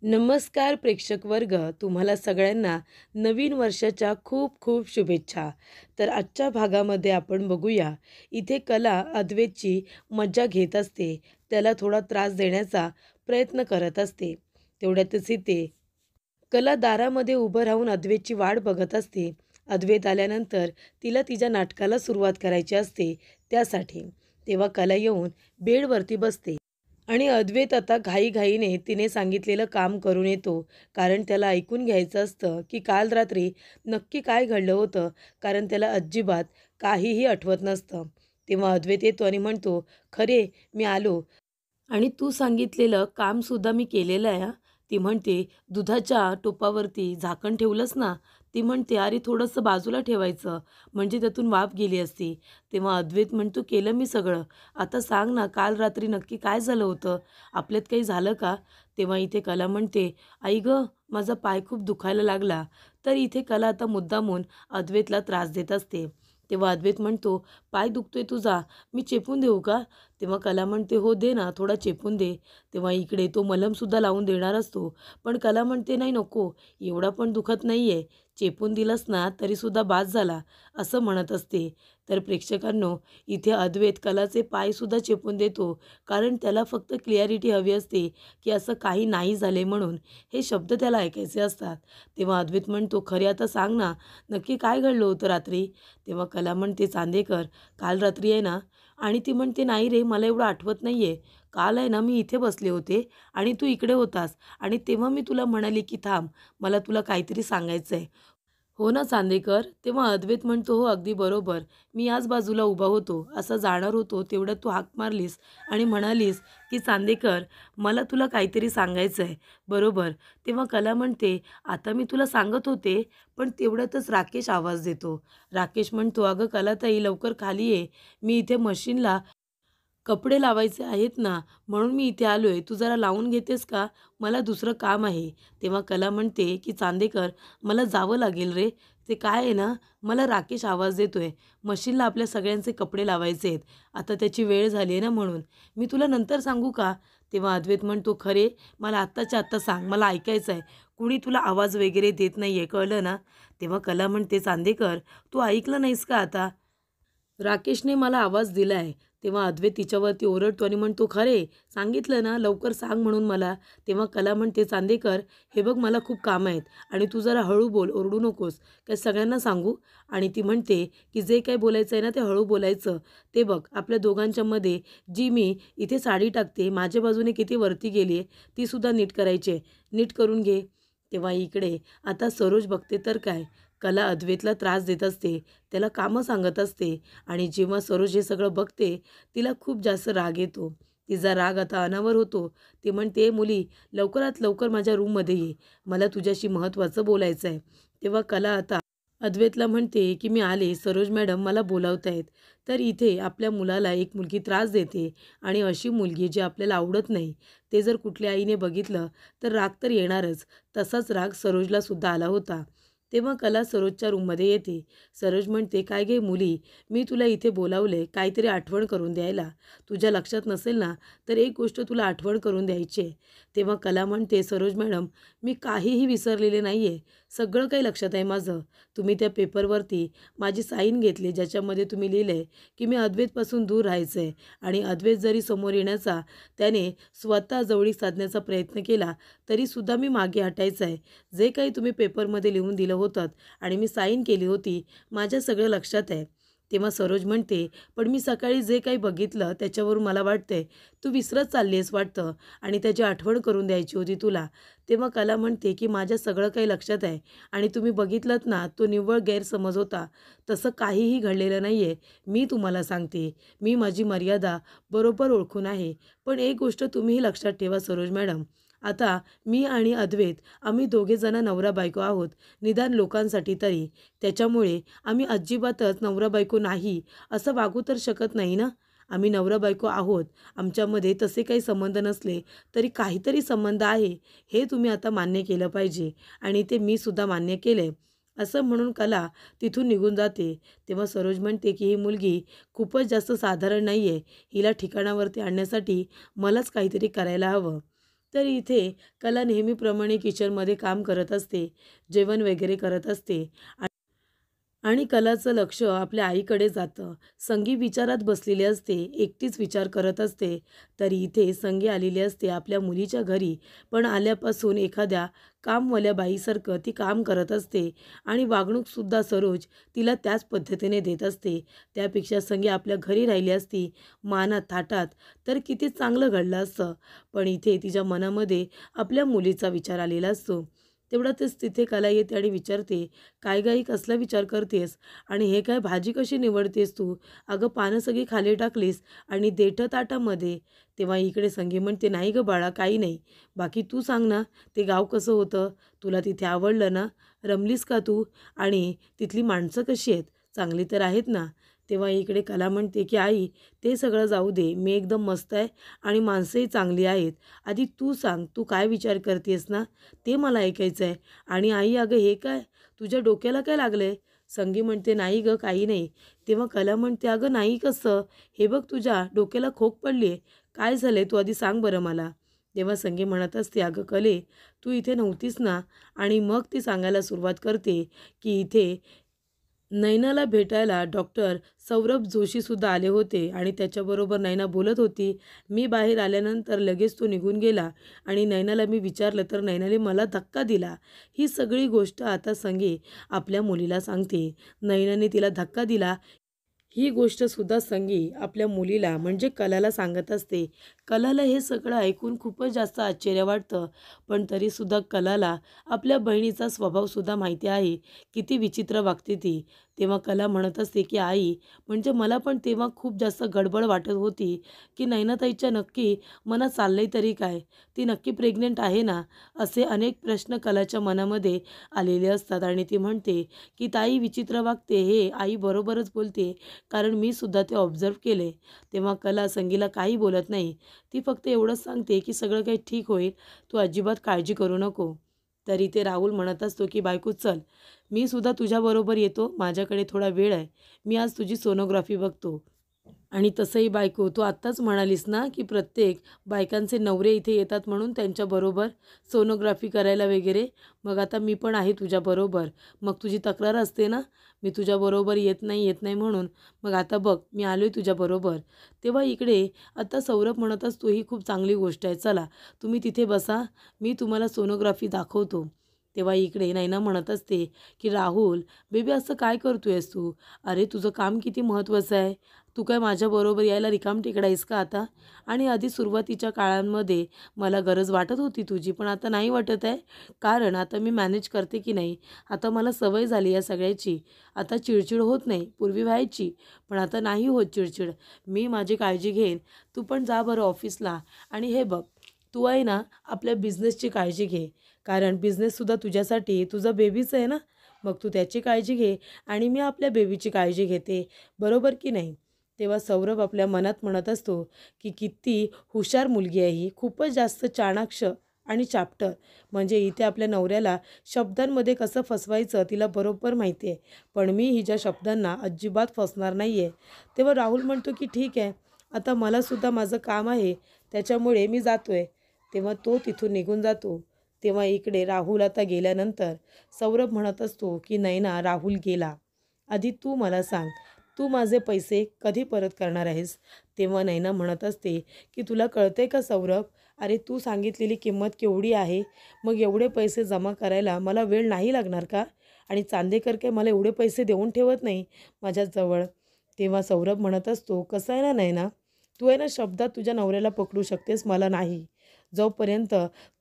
नमस्कार प्रेक्षक वर्ग, तुम्हाला सगळ्यांना नवीन वर्षाच्या खूप खूप शुभेच्छा. तर आजच्या भागामध्ये आपण बघूया, इथे कला अद्वैतची मज्जा घेत असते. त्याला थोडा त्रास देण्याचा प्रयत्न करत असते. तेवढ्यातच इथे कला दारामध्ये उभं राहून अद्वैतची वाट बघत असते. अद्वैत आल्यानंतर तिला तिच्या नाटकाला सुरुवात करायची असते त्यासाठी. तेव्हा कला येऊन बेडवरती बसते. आणि अद्वैत आता घाईघाईने तिने सांगितलेलं काम करून येतो. कारण त्याला ऐकून घ्यायचं असतं की काल रात्री नक्की काय घडलं होतं, कारण त्याला अजिबात काहीही आठवत नसतं. तेव्हा अद्वैत येतो आणि म्हणतो, "खरे मी आलो. आणि तू सांगितलेलं कामसुद्धा मी केलेलं आहे हां." ती म्हणते, "दुधाच्या टोपावरती झाकण ठेवलंस ना?" ती म्हणते, "अरे थोडंसं बाजूला ठेवायचं, म्हणजे त्यातून वाफ गेली असती." तेव्हा अद्वैत म्हणतो, "केलं मी सगळं. आता सांग ना, काल रात्री नक्की काय झालं होतं? आपल्यात काही झालं का?" तेव्हा इथे कला म्हणते, "आई गं, माझा पाय खूप दुखायला लागला." तर इथे कला आता मुद्दामून अद्वैतला त्रास देत असते. तेव्हा अद्वैत म्हणतो, "पाय दुखतोय तुझा, मी चेपून देऊ का?" तेव्हा कला म्हणते, "हो दे ना, थोडा चेपून दे." तेव्हा इकडे तो मलमसुद्धा लावून देणार असतो. पण कला म्हणते, "नाही नको, एवढा पण दुखत नाही आहे. चेपून दिलंस ना तरीसुद्धा बास झाला." असं म्हणत असते. तर प्रेक्षकांनो, इथे अद्वैत कलाचे पायसुद्धा चेपून देतो. कारण त्याला फक्त क्लिअॅरिटी हवी असते की असं काही नाही झाले म्हणून. हे शब्द त्याला ऐकायचे असतात. तेव्हा अद्वैत म्हणतो, "खरे आता सांग ना, नक्की काय घडलं होतं रात्री?" तेव्हा कला म्हणते, "चांदेकर, काल रात्री आहे ना." आणि ती म्हणते, "नाही रे, मला एवढं आठवत नाही आहे. काल आहे ना, मी इथे बसले होते आणि तू इकडे होतास आणि तेव्हा मी तुला म्हणाले की थांब, मला तुला काहीतरी सांगायचं आहे." "हो ना चांदेकर." तेव्हा अद्वैत म्हणतो, "हो अगदी बरोबर. मी याच बाजूला उभा होतो. असा जाणार होतो तेवढ्यात तू हाक मारलीस आणि म्हणालीस की चांदेकर, मला तुला काहीतरी सांगायचं आहे." "बरोबर." तेव्हा कला म्हणते, "आता मी तुला सांगत होते." पण तेवढ्यातच राकेश आवाज देतो. राकेश म्हणतो, "अगं कलाताई, लवकर खाली ये. मी इथे मशीनला कपडे लावायचे आहेत ना, म्हणून मी इथे आलोय. तू जरा लावून घेतेस का? मला दुसरं काम आहे." तेव्हा कला म्हणते की "चांदेकर, मला जावं लागेल रे. ते काय आहे ना, मला राकेश आवाज देतोय. मशीनला आपल्या सगळ्यांचे कपडे लावायचे आहेत. आता त्याची वेळ झाली आहे ना म्हणून. मी तुला नंतर सांगू का?" तेव्हा अद्वैत म्हणतो, "खरे मला आत्ताच्या आत्ता सांग. मला ऐकायचं आहे. कुणी तुला आवाज वगैरे देत नाहीये, कळलं ना?" तेव्हा कला म्हणते, "चांदेकर, तू ऐकलं नाहीस का आता? राकेशने मला आवाज दिलाय." तेव्हा अद्वैत तिच्यावरती ओरडतो आणि म्हणतो, "खरे सांगितलं ना, लवकर सांग म्हणून मला." तेव्हा कला म्हणते, "चांदेकर, हे बघ मला खूप कामं आहेत आणि तू जरा हळू बोल, ओरडू नकोस. काय सगळ्यांना सांगू?" आणि ती म्हणते की "जे काही बोलायचं आहे ना, ते हळू बोलायचं. ते बघ, आपल्या दोघांच्यामध्ये जी मी इथे साडी टाकते, माझ्या बाजूने किती वरती गेली आहे, तीसुद्धा नीट करायची आहे. नीट करून घे." तेव्हा इकडे आता सरोज बघते तर काय, कला अद्वैतला त्रास देत असते, त्याला कामं सांगत असते. आणि जेव्हा सरोज हे सगळं बघते, तिला खूप जास्त राग येतो. तिचा राग आता अनावर होतो. ती म्हणते, मुली, लवकरात लवकर माझ्या रूममध्ये ये. मला तुझ्याशी महत्त्वाचं बोलायचं आहे." तेव्हा कला आता अद्वैतला म्हणते की "मी आले, सरोज मॅडम मला बोलावतायत." तर इथे आपल्या मुलाला एक मुलगी त्रास देते आणि अशी मुलगी जी आपल्याला आवडत नाही, ते जर कुठल्या आईने बघितलं तर राग तर येणारच. तसाच राग सरोजलासुद्धा आला होता. तेव्हा कला सरोजच्या रूममध्ये येते. सरोज म्हणते, "काय गे मुली, मी तुला इथे बोलावलंय काहीतरी आठवण करून द्यायला. तुझ्या लक्षात नसेल ना, तर एक गोष्ट तुला आठवण करून द्यायची आहे." तेव्हा कला म्हणते, "सरोज मॅडम, मी काहीही विसरलेले नाही आहे. सगळं काही लक्षात आहे माझं. तुम्ही त्या पेपरवरती माझी साईन घेतली, ज्याच्यामध्ये तुम्ही लिहिलं आहे की मी अद्वैतपासून दूर राहायचं आहे आणि अद्वैत जरी समोर येण्याचा त्याने स्वतः जवळीक साधण्याचा प्रयत्न केला, तरीसुद्धा मी मागे हटायचं आहे. जे काही तुम्ही पेपरमध्ये लिहून दिलं होतं आणि मी साईन केली होती, माझ्या सगळं लक्षात आहे." तेव्हा सरोज म्हणते, "पण मी सकाळी जे काही बघितलं त्याच्यावरून मला वाटतंय तू विसरत चालली आहेस वाटतं आणि त्याची आठवण करून द्यायची होती तुला." तेव्हा कला म्हणते की "माझ्या सगळं काही लक्षात आहे आणि तुम्ही बघितलंत ना, तो निव्वळ गैरसमज होता. तसं काहीही घडलेलं नाही आहे. मी तुम्हाला सांगते, मी माझी मर्यादा बरोबर ओळखून आहे. पण एक गोष्ट तुम्हीही लक्षात ठेवा सरोज मॅडम, आता मी आणि अद्वैत आम्ही दोघेजण नवरा-बायको आहोत, निदान लोकांसाठी तरी. त्याच्यामुळे आम्ही अजिबातच नवरा-बायको नाही असं वागू तर शकत नाही ना. आम्ही नवरा-बायको आहोत. आमच्यामध्ये तसे काही संबंध नसले तरी काहीतरी संबंध आहे, हे तुम्ही आता मान्य केलं पाहिजे." आणि ते मी सुद्धा मान्य केलंय. असं म्हणून कला तिथून निघून जाते. तेव्हा सरोज म्हणते की "ही मुलगी खूपच जास्त साधारण नाही आहे. हिला ठिकाणावरती आणण्यासाठी मलाच काहीतरी करायला हवं." तर इथे कला नेहमीप्रमाणे किचनमध्ये काम करत असते, जेवण वगैरे करत असते आणि कलाचं लक्ष आपल्या आईकडे जातं. संगी विचारात बसलेली असते, एकटीच विचार करत असते. तरी इथे संगी आलेली असते आपल्या मुलीच्या घरी, पण आल्यापासून एखाद्या कामवाल्या बाईसारखं ती काम करत असते आणि वागणूकसुद्धा सरोज तिला त्याच पद्धतीने देत असते. त्यापेक्षा संगी आपल्या घरी राहिली असती, मानात थाटात, तर किती चांगलं घडलं असतं. पण इथे तिच्या मनामध्ये आपल्या मुलीचा विचार आलेला असतो. तेवढ्यातच तिथे कला येते आणि विचारते, "काय गं कसला विचार करतेस? आणि हे काय भाजी कशी निवडतेस तू? अगं पानं सगळी खाली टाकलीस आणि देठं ताटामध्ये." तेव्हा इकडे संगी म्हणते, "नाही गं बाळा, काही नाही. बाकी तू सांग ना, ते गाव कसं होतं? तुला तिथे आवडलं ना? रमलीस का तू? आणि तिथली माणसं कशी आहेत? चांगली तर आहेत ना?" तेव्हा इकडे कला म्हणते, की "आई, ते सगळं जाऊ दे. मी एकदम मस्त आहे आणि माणसंही चांगली आहेत. आधी तू सांग, तू काय विचार करतेस ना, ते मला ऐकायचं आहे. आणि आई, अगं हे काय? तुझ्या डोक्याला काय लागलंय?" संगी म्हणते, "नाही गं, काही नाही." तेव्हा कला म्हणते, "अगं नाही कसं? हे बघ तुझ्या डोक्याला खोक पडली आहे. काय झालंय? तू आधी सांग बरं मला." तेव्हा संगी म्हणत असते, "अगं कले, तू इथे नव्हतीस ना." आणि मग ती सांगायला सुरुवात करते, की इथे नैनाला भेटायला डॉक्टर सौरभ जोशीसुद्धा आले होते आणि त्याच्याबरोबर नैना बोलत होती. मी बाहेर आल्यानंतर लगेच तो निघून गेला आणि नैनाला मी विचारलं तर नैनाने मला धक्का दिला. ही सगळी गोष्ट आता संगी आपल्या मुलीला सांगते. नैनाने तिला धक्का दिला ही गोष्टसुद्धा संगी आपल्या मुलीला म्हणजे कलाला सांगत असते. कलाला हे सगळं ऐकून खूपच जास्त आश्चर्य वाटतं. पण तरीसुद्धा कलाला आपल्या बहिणीचा स्वभावसुद्धा माहिती आहे. किती विचित्र वागते ती. तेव्हा कला म्हणत असते, की "आई, म्हणजे मला पण तेव्हा खूप जास्त गडबड वाटत होती, की नैनाताईच्या नक्की मनात चाललंय तरी काय? ती नक्की प्रेग्नंट आहे ना?" असे अनेक प्रश्न कलाच्या मनामध्ये आलेले असतात आणि ती म्हणते, की "ताई विचित्र वागते हे आई बरोबरच बोलते. कारण मी सुद्धा ते ऑब्झर्व केले." तेव्हा कला संगीला काही बोलत नाही. ती फक्त एवढंच सांगते, की "सगळं काही ठीक होईल. तू अजिबात काळजी करू नको." तरी ते राहुल म्हणत असतो, की "बायको चल, मी सुद्धा तुझ्याबरोबर येतो. माझ्याकडे थोडा वेळ आहे. मी आज तुझी सोनोग्राफी बघतो." आणि तसंही बायको, तू आत्ताच म्हणालीस ना, की प्रत्येक बायकांचे नवरे इथे येतात म्हणून त्यांच्याबरोबर सोनोग्राफी करायला वगैरे. मग आता मी पण आहे तुझ्याबरोबर. मग तुझी तक्रार असते ना, मी तुझ्याबरोबर येत नाही, येत नाही म्हणून. मग आता बघ, मी आलो आहे तुझ्याबरोबर. तेव्हा इकडे आता सौरभ म्हणत असतो, ही खूप चांगली गोष्ट आहे. चला, तुम्ही तिथे बसा. मी तुम्हाला सोनोग्राफी दाखवतो. तेव्हा इकडे नैना म्हणत असते, की "राहुल, बेबी असं काय करतोयस तू? अरे, तुझं काम किती महत्त्वाचं आहे. तू काय माझ्याबरोबर यायला रिकामटेकडा आहेस का आता? आणि आधी सुरुवातीच्या काळांमध्ये मला गरज वाटत होती तुझी, पण आता नाही वाटत आहे. कारण आता मी मॅनेज करते की नाही. आता मला सवय झाली या सगळ्याची. आता चिडचिड होत नाही. पूर्वी व्हायची, पण आता नाही होत चिडचिड. मी माझी काळजी घेईन. तू पण जा बरं ऑफिसला. आणि हे बघ, तू आहे ना, आपल्या बिझनेसची काळजी घे. कारण बिझनेससुद्धा तुझ्यासाठी तुझा बेबीच आहे ना. मग तू त्याची काळजी घे आणि मी आपल्या बेबीची काळजी घेते. बरोबर की नाही?" तेव्हा सौरभ आपल्या मनात म्हणत असतो, की किती हुशार मुलगी आहे ही. खूपच जास्त चाणाक्ष आणि चाप्टर. म्हणजे इथे आपल्या नवऱ्याला शब्दांमध्ये कसं फसवायचं तिला बरोबर माहिती आहे. पण मी हिच्या शब्दांना अजिबात फसणार नाही आहे. तेव्हा राहुल म्हणतो, की "ठीक आहे, आता मलासुद्धा माझं काम आहे, त्याच्यामुळे मी जातो आहे." तेव्हा तो तिथून निघून जातो. तेव्हा इकडे राहुल आता गेल्यानंतर सौरभ म्हणत असतो, की "नैना, राहुल गेला. आधी तू मला सांग, तू माझे पैसे कधी परत करणार आहेस?" तेव्हा नैना म्हणत असते, की "तुला कळतंय का सौरभ? अरे तू सांगितलेली किंमत केवढी आहे? मग एवढे पैसे जमा करायला मला वेळ नाही लागणार का? आणि चांदेकर काय मला एवढे पैसे देऊन ठेवत नाही माझ्याजवळ." तेव्हा सौरभ म्हणत असतो, "कसं आहे ना नैना, तू आहे ना शब्दात तुझ्या नवऱ्याला पकडू शकतेस, मला नाही. जोपर्यंत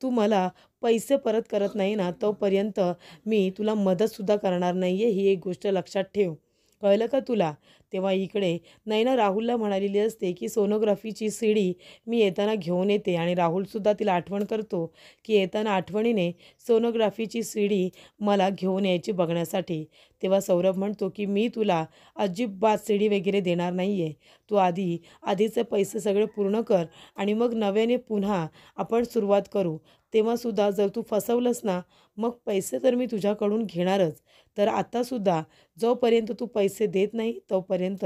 तू मला पैसे परत करत नाही ना, तोपर्यंत मी तुला मदतसुद्धा करणार नाही आहे, ही एक गोष्ट लक्षात ठेव. कळलं का तुला?" तेव्हा इकडे नैना राहुलला म्हणालेली असते, की सोनोग्राफीची सीडी मी येताना घेऊन येते आणि राहुलसुद्धा तिला आठवण करतो, की येताना आठवणीने सोनोग्राफीची सीडी मला घेऊन यायची बघण्यासाठी. तेव्हा सौरभ म्हणतो, की "मी तुला अजिबात सीडी वगैरे देणार नाही आहे. तू आधीचे पैसे सगळे पूर्ण कर आणि मग नव्याने पुन्हा आपण सुरुवात करू. तेव्हासुद्धा जर तू फसवलंस ना, मग पैसे तर मी तुझ्याकडून घेणारच. तर आत्तासुद्धा जोपर्यंत तू पैसे देत नाही, तोपर्यंत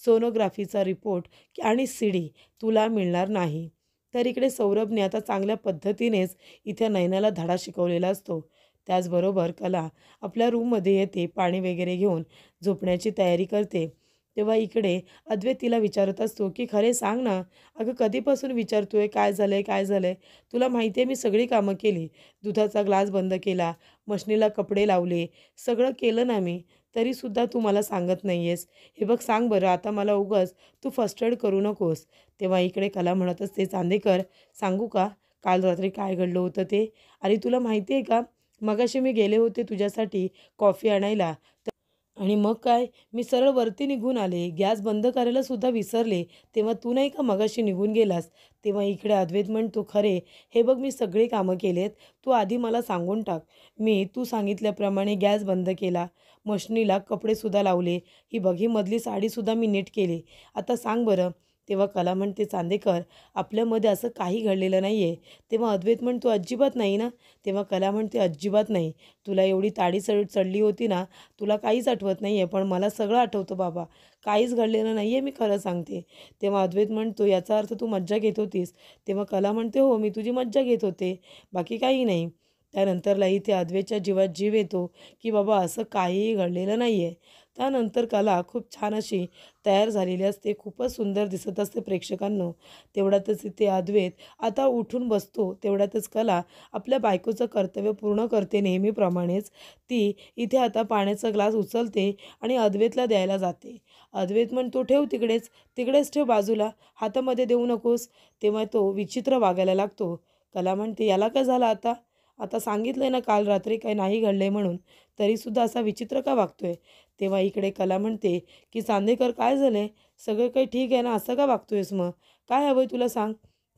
सोनोग्राफीचा रिपोर्ट आणि सीडी तुला मिळणार नाही." तर इकडे सौरभने आता चांगल्या पद्धतीनेच इथे नयनाला धडा शिकवलेला असतो. त्याचबरोबर कला आपल्या रूममध्ये येते, पाणी वगैरे घेऊन झोपण्याची तयारी करते. तेव्हा इकडे अद्वैत तिला विचारत असतो की खरे सांग ना, अगं कधीपासून विचारतोय काय झालंय काय झालंय. तुला माहिती आहे मी सगळी कामं केली, दुधाचा ग्लास बंद केला, मशनीला कपडे लावले, सगळं केलं ना मी, तरीसुद्धा तू मला सांगत नाही आहेस. हे बघ सांग बरं आता मला उगाच तू फस्टर्ड करू नकोस. तेव्हा इकडे कला म्हणत असते, चांदेकर सांगू का काल रात्री काय घडलं होतं ते. अरे तुला माहिती आहे का, मगाशी मी गेले होते तुझ्यासाठी कॉफी आणायला, आणि मग काय, मी सरळ वरती निघून आले, गॅस बंद करायला सुद्धा विसरले, तेव्हा तू नाही का मगाशी निघून गेलास. तेव्हा इकडे अद्वैत म्हणतो, खरे हे बघ मी सगळी कामं केलेत, तू आधी मला सांगून टाक. मी तू सांगितल्याप्रमाणे गॅस बंद केला, मशनीला कपडेसुद्धा लावले, ही बघ ही मधली साडीसुद्धा मी नीट केली. आता सांग बरं. तेव्हा कला म्हणते, चांदेकर आपल्यामध्ये असं काही घडलेलं नाही आहे. तेव्हा अद्वैत म्हणतो, अजिबात नाही ना. तेव्हा कला म्हणते, अजिबात नाही. तुला एवढी ताडी चढली होती ना, तुला काहीच आठवत नाही आहे, पण मला सगळं आठवतं बाबा. काहीच घडलेलं नाही आहे, मी खरं सांगते. तेव्हा अद्वैत म्हणतो, याचा अर्थ तू मज्जा घेत होतीस. तेव्हा कला म्हणते, हो मी तुझी मज्जा घेत होते, बाकी काही नाही. त्यानंतरला इथे अद्वैतच्या जीवात जीव येतो की बाबा असं काहीही घडलेलं नाही आहे. त्यानंतर कला खूप छान अशी तयार झालेली असते, खूपच सुंदर दिसत असते प्रेक्षकांनो. तेवढ्यातच इथे अद्वैत आता उठून बसतो. तेवढ्यातच कला आपल्या बायकोचं कर्तव्य पूर्ण करते नेहमीप्रमाणेच. ती इथे आता पाण्याचा ग्लास उचलते आणि अद्वैतला द्यायला जाते. अद्वैत म्हणतो, ठेव तिकडेच, तिकडेच ठेव बाजूला, हातामध्ये देऊ नकोस. तेव्हा तो विचित्र वागायला लागतो. कला म्हणते, याला काय झालं आता, आता सांगितलंय ना काल रात्री काही नाही घडलंय म्हणून, तरीसुद्धा असा विचित्र का वागतोय. तेव्हा इकडे कला म्हणते की चांदेकर काय झालंय, सगळं काही ठीक आहे ना, असं का वागतोयस मग, काय हवंय तुला सांग.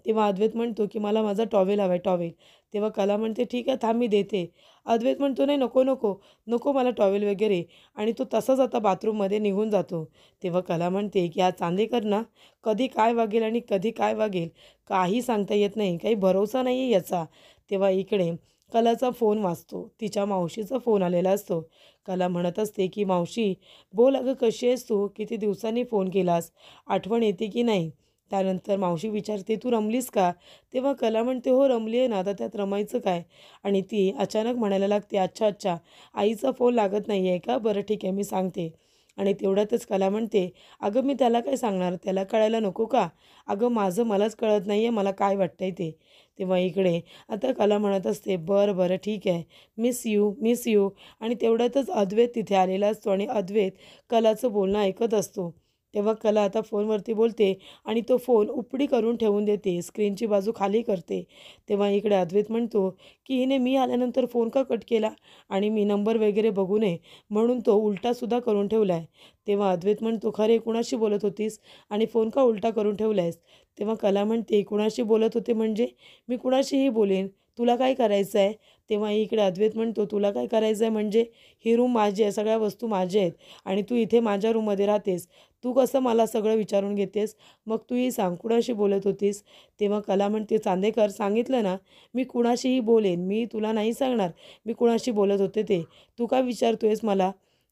तेव्हा अद्वैत म्हणतो की मला माझा टॉवेल हवा आहे, टॉवेल. तेव्हा कला म्हणते, ठीक आहे थांब मी देते. अद्वैत म्हणतो, नाही नको नको नको मला टॉवेल वगैरे, आणि तो तसाच आता बाथरूममध्ये निघून जातो. तेव्हा कला म्हणते की हा चांदेकर ना कधी काय वागेल आणि कधी काय वागेल काही सांगता येत नाही, काही भरोसा नाही आहे याचा. तेव्हा इकडे कलाचा फोन वाजतो, तिच्या मावशीचा फोन आलेला असतो. कला म्हणत असते की मावशी बोल अगं, कशी आहेस तू, किती दिवसांनी फोन केलास, आठवण येते की नाही. त्यानंतर मावशी विचारते, तू रमलीस का. तेव्हा कला म्हणते, हो रमली आहे ना, आता त्यात रमायचं काय. आणि ती अचानक म्हणायला लागते, अच्छा अच्छा आईचा फोन लागत नाही आहे का, बरं ठीक आहे मी सांगते. आणि तेवढ्यातच कला म्हणते, अगं मी त्याला काय सांगणार, त्याला कळायला नको का, अगं माझं मलाच कळत नाही आहे मला काय वाटतंय ते. तेव्हा इकडे आता कला म्हणत असते, बरं बरं ठीक आहे, मिस यू मिस यू. आणि तेवढ्यातच अद्वैत तिथे आलेला असतो आणि अद्वैत कलाचं बोलणं ऐकत असतो. तेव्हा कला आता फोनवरती बोलते आणि तो फोन उपडी करून ठेवून देते, स्क्रीनची बाजू खाली करते. तेव्हा इकडे अद्वैत म्हणतो की हिने मी आल्यानंतर फोन का कट केला, आणि मी नंबर वगैरे बघू नये म्हणून तो उलटासुद्धा करून ठेवला आहे. तेव्हा अद्वैत म्हणतो, खरे कुणाशी बोलत होतीस आणि फोन का उलटा करून ठेवला आहेस. तेव्हा कला म्हणते, कुणाशी बोलत होते म्हणजे, मी कुणाशीही बोलेन, तुला काय करायचं आहे. तेव्हा इकडे अद्वैत म्हणतो, तुला काय करायचं आहे म्हणजे, ही रूम माझी आहे, सगळ्या वस्तू माझ्या आहेत, आणि तू इथे माझ्या रूममध्ये राहतेस, तू कसं मला सगळं विचारून घेतेस, मग तूही सांग कुणाशी बोलत होतीस. तेव्हा कला म्हणते, चांदेकर सांगितलं ना मी कुणाशीही बोलेन, मी तुला नाही सांगणार मी कुणाशी बोलत होते ते, तू का विचारतोयस मला.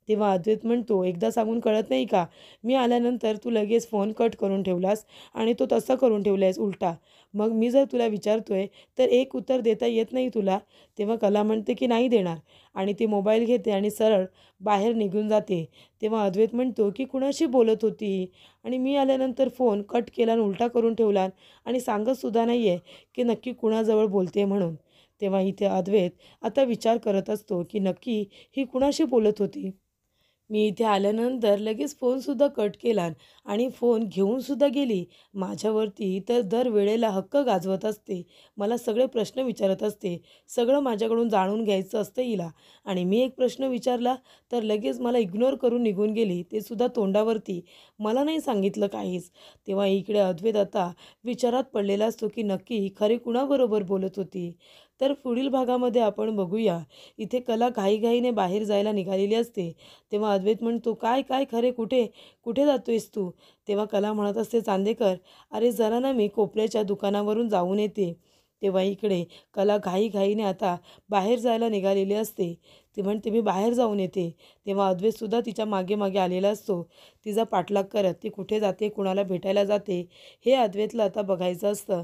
तेव्हा अद्वैत म्हणतो, एकदा सांगून कळत नाही का, मी आल्यानंतर तू लगेच फोन कट करून ठेवलास आणि तो तसा करून ठेवला आहेस उलटा, मग मी जर तुला विचारतोय तर एक उत्तर देता येत नाही तुला. तेव्हा कला म्हणते की नाही देणार, आणि ती मोबाईल घेते आणि सरळ बाहेर निघून जाते. तेव्हा अद्वैत म्हणतो की कुणाशी बोलत होती, आणि मी आल्यानंतर फोन कट केला आणि उलटा करून ठेवला, आणि सांगतसुद्धा नाही आहे की नक्की कुणाजवळ बोलते म्हणून. तेव्हा इथे अद्वैत आता विचार करत असतो की नक्की ही कुणाशी बोलत होती. मी इथे आल्यानंतर लगेच फोनसुद्धा कट केला आणि फोन घेऊनसुद्धा गेली. माझ्यावरती तर दर वेळेला हक्क गाजवत असते, मला सगळे प्रश्न विचारत असते, सगळं माझ्याकडून जाणून घ्यायचं असतं हिला, आणि मी एक प्रश्न विचारला तर लगेच मला इग्नोर करून निघून गेली, ते सुद्धा तोंडावरती, मला नाही सांगितलं काहीच. तेव्हा इकडे अद्वैत आता विचारात पडलेला असतो की नक्की ही खरी कुणाबरोबर बोलत होती. तर पुढील भागामध्ये आपण बघूया. इथे कला घाईघाईने बाहेर जायला निघालेली असते. तेव्हा अद्वैत म्हणतो, काय काय खरे, कुठे कुठे जातोयस तू. तेव्हा कला म्हणत असते, चांदेकर अरे जरा ना मी कोपऱ्याच्या दुकानावरून जाऊन येते. तेव्हा इकडे कला घाईघाईने आता बाहेर जायला निघालेली असते. ती म्हणते, मी बाहेर जाऊन येते. तेव्हा अद्वैतसुद्धा तिच्या मागे मागे आलेला असतो, तिचा पाठलाग करत ती कुठे जाते, कुणाला भेटायला जाते, हे अद्वैतला आता बघायचं असतं.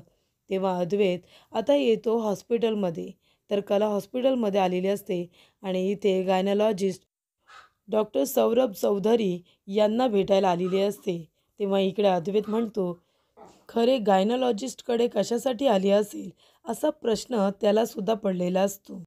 तेव्हा अद्वैत आता येतो हॉस्पिटलमध्ये. तर कला हॉस्पिटलमध्ये आलेली असते आणि इथे गायनॉलॉजिस्ट डॉक्टर सौरभ चौधरी यांना भेटायला आलेली असते. तेव्हा इकडे अद्वैत म्हणतो, खरे गायनॉलॉजिस्टकडे कशासाठी आली असेल असा प्रश्न त्याला सुद्धा पडलेला असतो.